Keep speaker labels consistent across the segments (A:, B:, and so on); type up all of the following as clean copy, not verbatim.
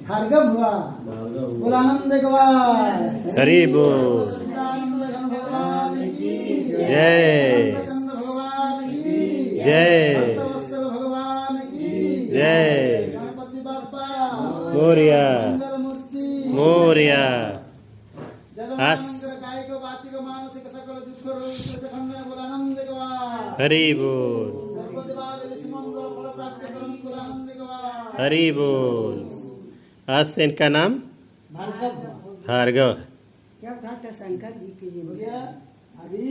A: भार्गव हुआ बोलानंद गवार
B: हरि बोल
A: भगवान की
B: जय
A: भगवान की
B: जय
A: भगवान की
B: जय
A: गणपति बाप्पा
B: मोरिया
A: मंगल मूर्ति
B: मोरिया हस
A: जगन्नाथ कायिक वाचिक मानसिक सकल दुख रोग से खंडन बोलानंद गवार
B: हरि बोल
A: सर्वदेवादेव मंगल फल प्राप्त करम बोलानंद गवार
B: हरि बोल। आज से इनका नाम
A: भार्गव
B: भार्गव।
C: क्या कहा था शंकर जी के
A: हो
C: लिए?
A: गया अभी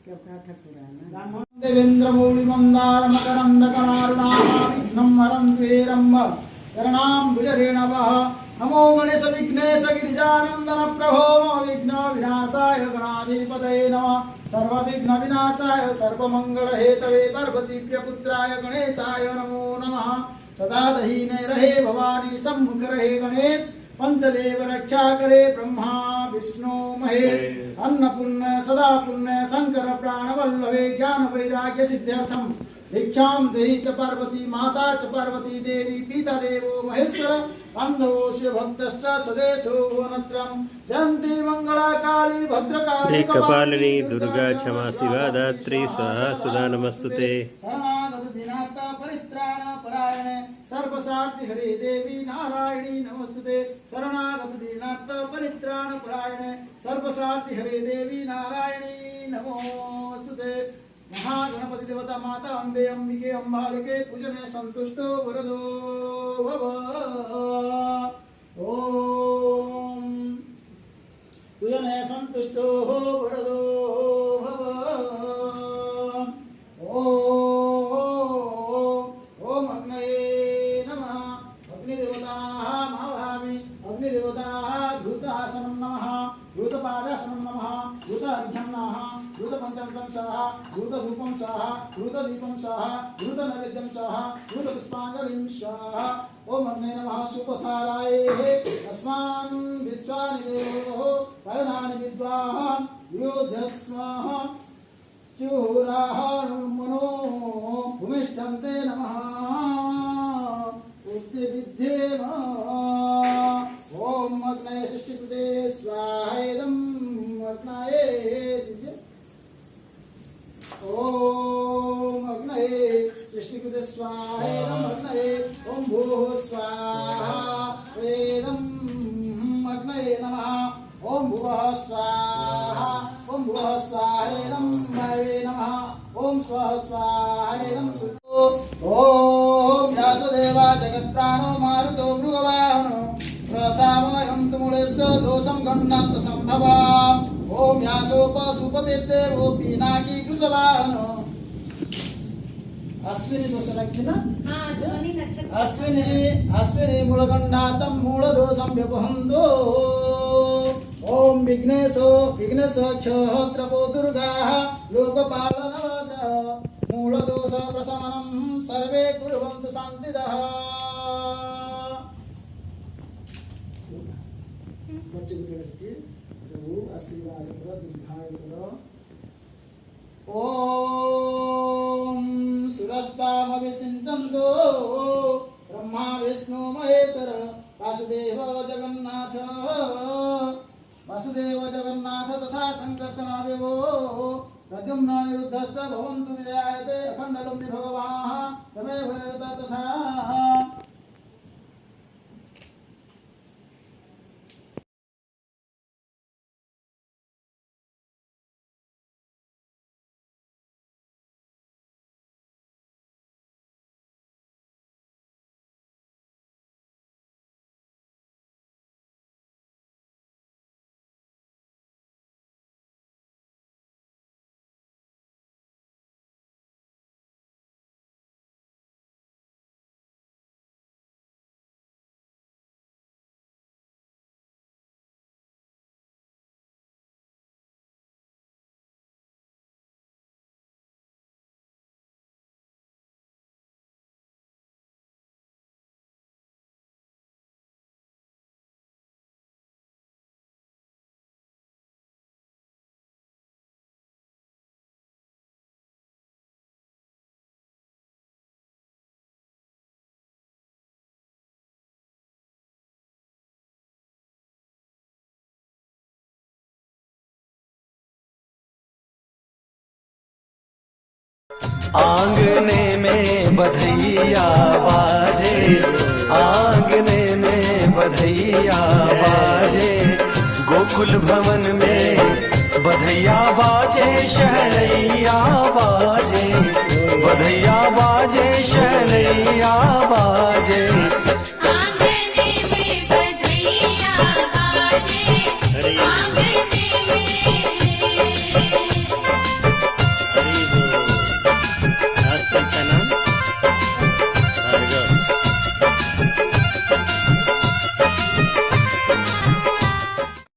C: क्या कहा था पुराना?
A: ब्राह्मण देवेंद्र मौलि मंदार मकरंद करुणारुणाम हरं द्वेरम्ब करणाम भुजरेणवः नमो गणेश विघ्नेश गिरिजानंदन प्रभो विघ्न विनाशाय गणाधिपतये नमः सर्व विघ्न विनाशाय सर्व मंगल हेतवे पार्वती प्रिय पुत्राय गणेशाय नमो नमः सदा दहीने रहे भवानी सम्मुख रहे गणेश पंचदेव रक्षा करे ब्रह्मा विष्णु महेश अन्नपूर्ण सदा पुण्य शंकर प्राण वल्लभे ज्ञान वैराग्य सिद्ध्यर्थम भिक्षां देहि च पार्वती माता च पार्वती देवी पिता देवो महेश्वर बान्धवो शिव भक्तश्च स्वदेशो भुवनत्रयम् जयन्ती मंगला काली भद्रकाली
B: कपालिनी दुर्गा क्षमा शिवा दात्री स्वाहा सुधा नमस्तुते।
A: शरणागत दीनार्थ परित्राण परायणे सर्वसार्थि हरे देवी नारायणी नमस्तुते शरणागत दीनार्थ परित्राण परायणे सर्वसार्थि हरे देवी नारायणी नमोस्तुते। महागणपति देवता माता अम्बे अंबिके अंबालिके पूजने संतुष्टो वरदो भव। ओम पूजने संतुष्टो वरदो भव। ओम अग्नये नमः अग्निदेवताः महाभामि अग्निदेवताः धूतासनं नमः धूतपादासनं नमः धूत अर्घ्यं नमः धूत पंचमतं स्वाहा धूत धूपं स्वाहा धूत दीपं स्वाहा धूत नैवेद्यं स्वाहा धूत पुष्पाञ्जलिं स्वाहा। ओम अग्ने नमः सुपथाराये अस्मान् विश्वानि देवो वयनानि विद्वान् योध्यस्मः चूराः मनो भूमिष्ठन्ते नमः उक्ति विद्येम। ओम अग्नये सृष्टिकृते स्वाहेदं अग्नये दीजिए। ओम अग्नये सृष्टिकृते स्वाहेदं अग्नये ओम भूः स्वाहा वेदं अग्नये नमः ओम भुवः स्वाहा ओम भुवः स्वाहेदं वायवे नमः ओम स्वः स्वाहेदं सुतो। ओम व्यासदेवा जगत्प्राणो मारुतो मृगवाहनो प्रसामयं तुमुलेस्य दोषं गण्डान्त संभवा। ओम व्यासोपसुपतिर्देवो पिनाकी कुशवाहनो अश्विनी दोष रक्षिण अश्विनी मूलगण्डातं मूलदोषं व्यपहन्तो। ओम विघ्नेशो क्षत्रपो दुर्गाः लोकपालनवग्रह मूलदोष प्रशमनं सर्वे कुर्वन्तु शान्तिदः। बच्चे को थोड़ा सी जो आशीर्वाद करो दीर्घायु करो। ओम सुरस्तामभिषिञ्चन्तो ब्रह्मा विष्णु महेश्वर वासुदेव जगन्नाथ तथा संकर्षणावयवो प्रद्युम्न निरुद्धश्च भवन्तु विजयायते अखण्डलुम्नि भगवान् तमेव तथा
D: आंगने में बधैया बाजे, आंगने में बधैया बाजे, गोकुल भवन में बधैया बाजे, शहनैया बाजे, बधैया बाजे